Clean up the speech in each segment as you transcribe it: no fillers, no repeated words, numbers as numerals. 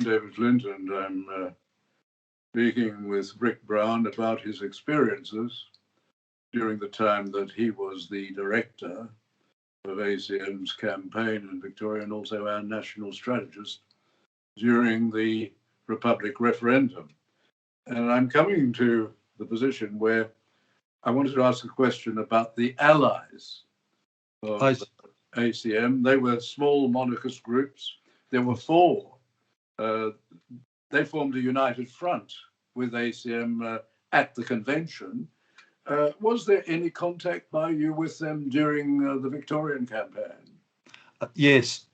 David Flint, and I'm speaking with Rick Brown about his experiences during the time that he was the director of ACM's campaign in Victoria, and also our national strategist during the Republic referendum. And I'm coming to the position where I wanted to ask a question about the allies of ACM. They were small monarchist groups. There were four. They formed a united front with ACM at the convention. Was there any contact by you with them during the Victorian campaign? Yes.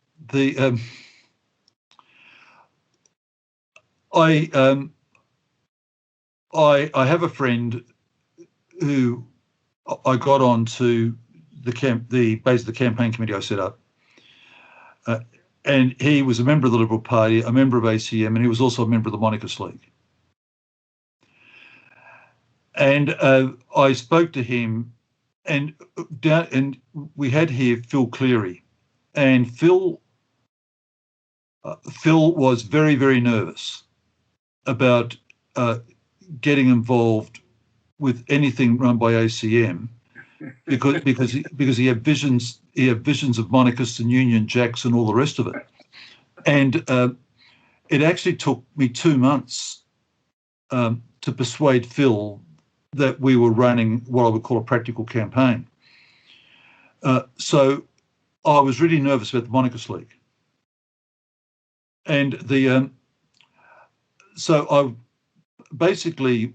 I have a friend who I got on to the campaign committee I set up, and he was a member of the Liberal Party, a member of ACM, and he was also a member of the Monarchist League. And I spoke to him, and we had here Phil Cleary, and Phil was very, very nervous about getting involved with anything run by ACM because he had visions of monarchists and Union Jacks and all the rest of it. And it actually took me 2 months to persuade Phil that we were running what I would call a practical campaign. So I was really nervous about the Monarchist League. And so I basically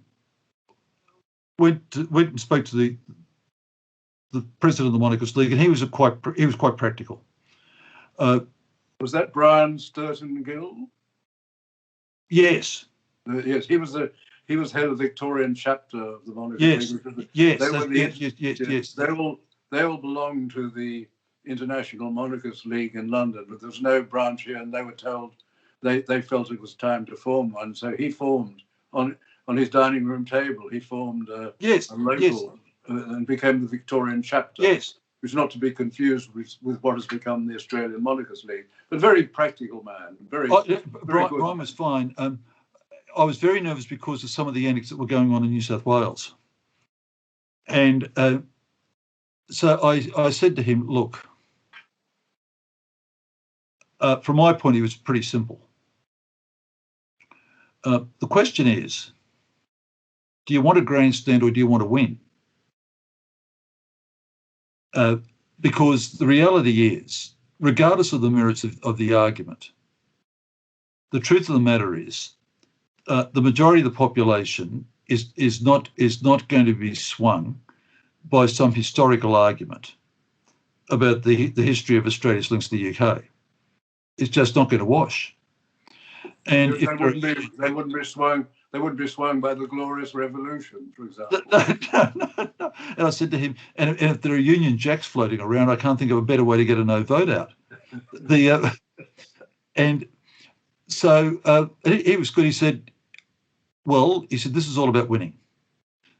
went and spoke to the president of the Monarchist League, and he was quite practical. Was that Brian Sturton Gill? Yes. Yes, he was head of the Victorian chapter of the Monarchist League. Yes. They all belonged to the International Monarchist League in London, but there was no branch here, and they were told they felt it was time to form one. So he formed on his dining room table. He formed a local and became the Victorian chapter. Yes, which is not to be confused with what has become the Australian Monarchist League. But very practical man. Very good. Brian was fine. I was very nervous because of some of the antics that were going on in New South Wales. And so I said to him, look, from my point of view, it's pretty simple. The question is, do you want a grandstand or do you want to win? Because the reality is, regardless of the merits of the argument, the truth of the matter is the majority of the population is not going to be swung by some historical argument about the history of Australia's links to the UK. It's just not going to wash. And they wouldn't be swung. They wouldn't be swung by the Glorious Revolution, for example. No. And I said to him, and if there are Union Jacks floating around, I can't think of a better way to get a no vote out. And so he was good. He said, this is all about winning.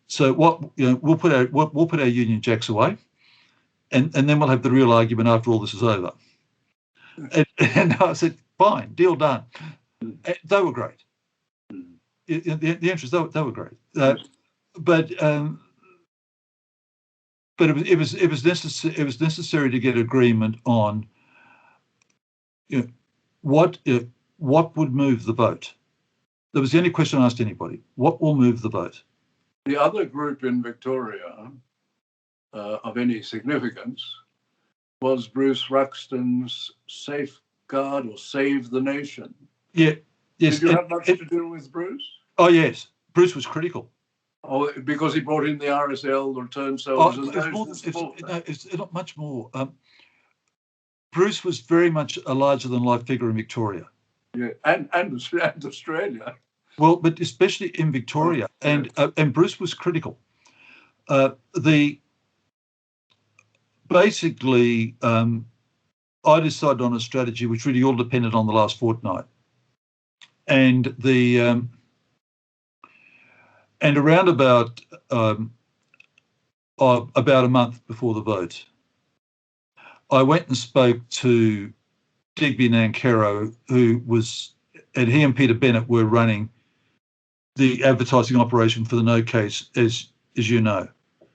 So we'll put our Union Jacks away, and then we'll have the real argument after all this is over. And I said, fine, deal done. They were great. The interests, they were great. But it was necessary to get agreement on what would move the vote. That was the only question I asked anybody. What will move the vote? The other group in Victoria of any significance was Bruce Ruxton's Safeguard or Save the Nation. Yeah. Yes. Did you have much to do with Bruce? Oh, yes. Bruce was critical. Oh, because he brought in the RSL, the returned soldiers. It's not much more. Bruce was very much a larger-than-life figure in Victoria. Yeah, and Australia. Well, but especially in Victoria, and Bruce was critical. Basically, I decided on a strategy which really all depended on the last fortnight, and around about a month before the vote, I went and spoke to Digby Nankero, who was he and Peter Bennett were running the advertising operation for the no case, as you know.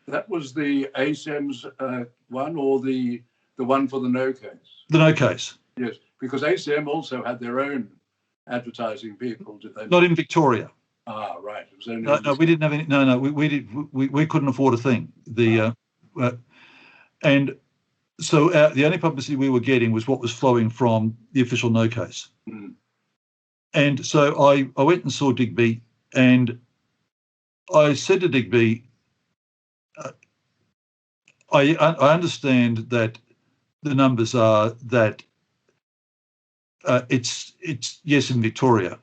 That was the ACM's one, or the one for the no case? The no case. Yes, because ACM also had their own advertising people, did they? Not in Victoria. Ah, right. It was only no, we didn't have any. No, we couldn't afford a thing. And so the only publicity we were getting was what was flowing from the official no case. Mm. And so I went and saw Digby, and I said to Digby, I understand that the numbers are that it's yes in Victoria.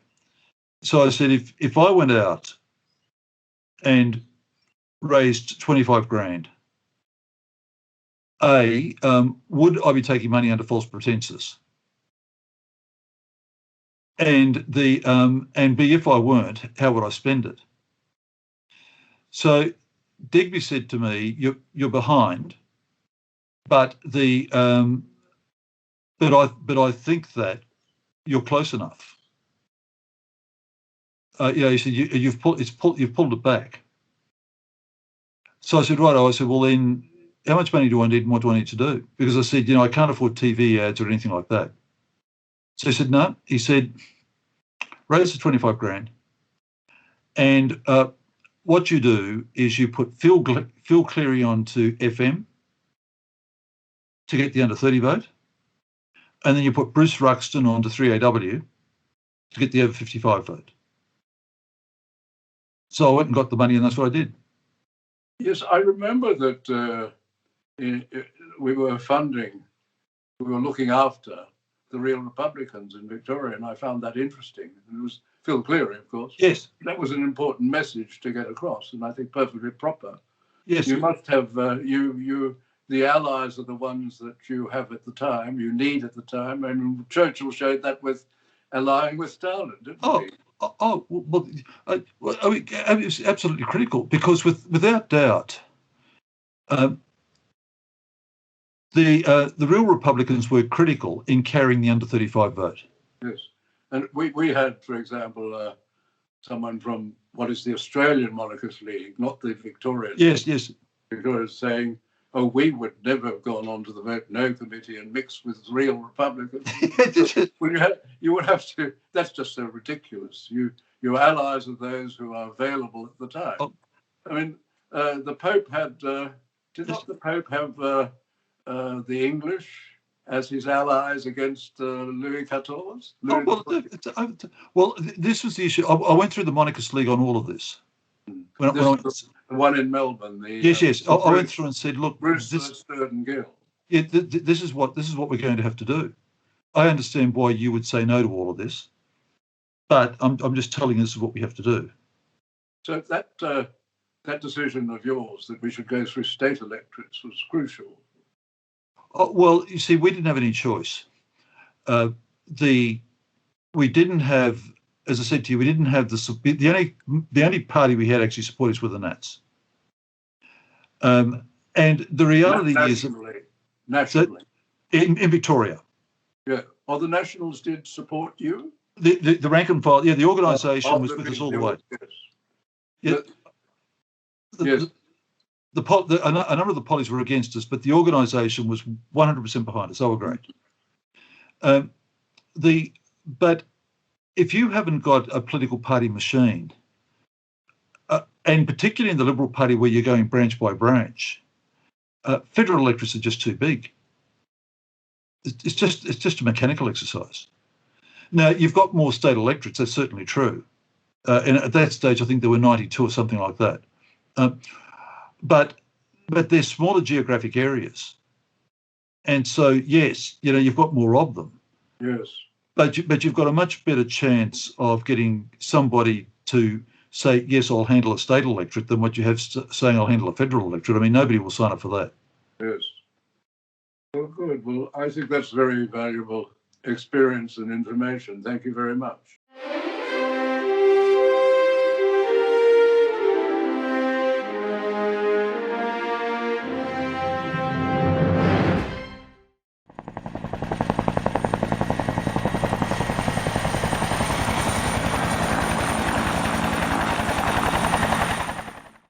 So I said, if I went out and raised 25 grand, would I be taking money under false pretenses? And B, if I weren't, how would I spend it? So Digby said to me, "You're behind, but I think that you're close enough." He said, "You've pulled it back." So I said, "Right." I said, "Well, then, how much money do I need, and what do I need to do?" Because I said, I can't afford TV ads or anything like that. So he said, "No." He said, "Raise the 25 grand, and what you do is you put Phil Cleary onto FM to get the under 30 vote, and then you put Bruce Ruxton onto 3AW to get the over 55 vote." So I went and got the money, and that's what I did. Yes, I remember that we were looking after the real Republicans in Victoria, and I found that interesting. And it was Phil Cleary, of course. Yes. That was an important message to get across, and I think perfectly proper. Yes. You must have, the allies are the ones that you have at the time, you need at the time, and Churchill showed that with allying with Stalin, didn't he? Well, it was absolutely critical, because without doubt, the real Republicans were critical in carrying the under 35 vote. Yes, and we had, for example, someone from what is the Australian Monarchist League, not the Victorian. Yes. Victoria saying, "Oh, we would never have gone on to the vote no committee and mixed with real Republicans." You would have to. That's just so ridiculous. Your allies are those who are available at the time. Oh. I mean, the Pope had. Did not the Pope have the English as his allies against Louis XIV? Well, this was the issue. I went through the Monarchist League on all of this. The one in Melbourne. Yes. I went through and said, "Look, Bruce Sturden Gill. Yeah, this is what we're going to have to do. I understand why you would say no to all of this, but I'm just telling you this is what we have to do." So that decision of yours that we should go through state electorates was crucial. Well, you see, we didn't have any choice. We didn't have, as I said to you, we didn't have the only party we had actually supporters were the Nats. And the reality is nationally in Victoria. Yeah. Well, the Nationals did support you. The rank and file, the organisation was with us all the way. Yes. Yes. A number of the pollies were against us, but the organisation was 100% behind us. They were great. But if you haven't got a political party machine, and particularly in the Liberal Party where you're going branch by branch, federal electorates are just too big. It's just a mechanical exercise. Now, you've got more state electorates, that's certainly true. And at that stage, I think there were 92 or something like that. But they're smaller geographic areas. And so, yes, you've got more of them. Yes. But you've got a much better chance of getting somebody to say, "Yes, I'll handle a state electorate," than what you have saying, "I'll handle a federal electorate." I mean, nobody will sign up for that. Yes. Well, good. Well, I think that's very valuable experience and information. Thank you very much.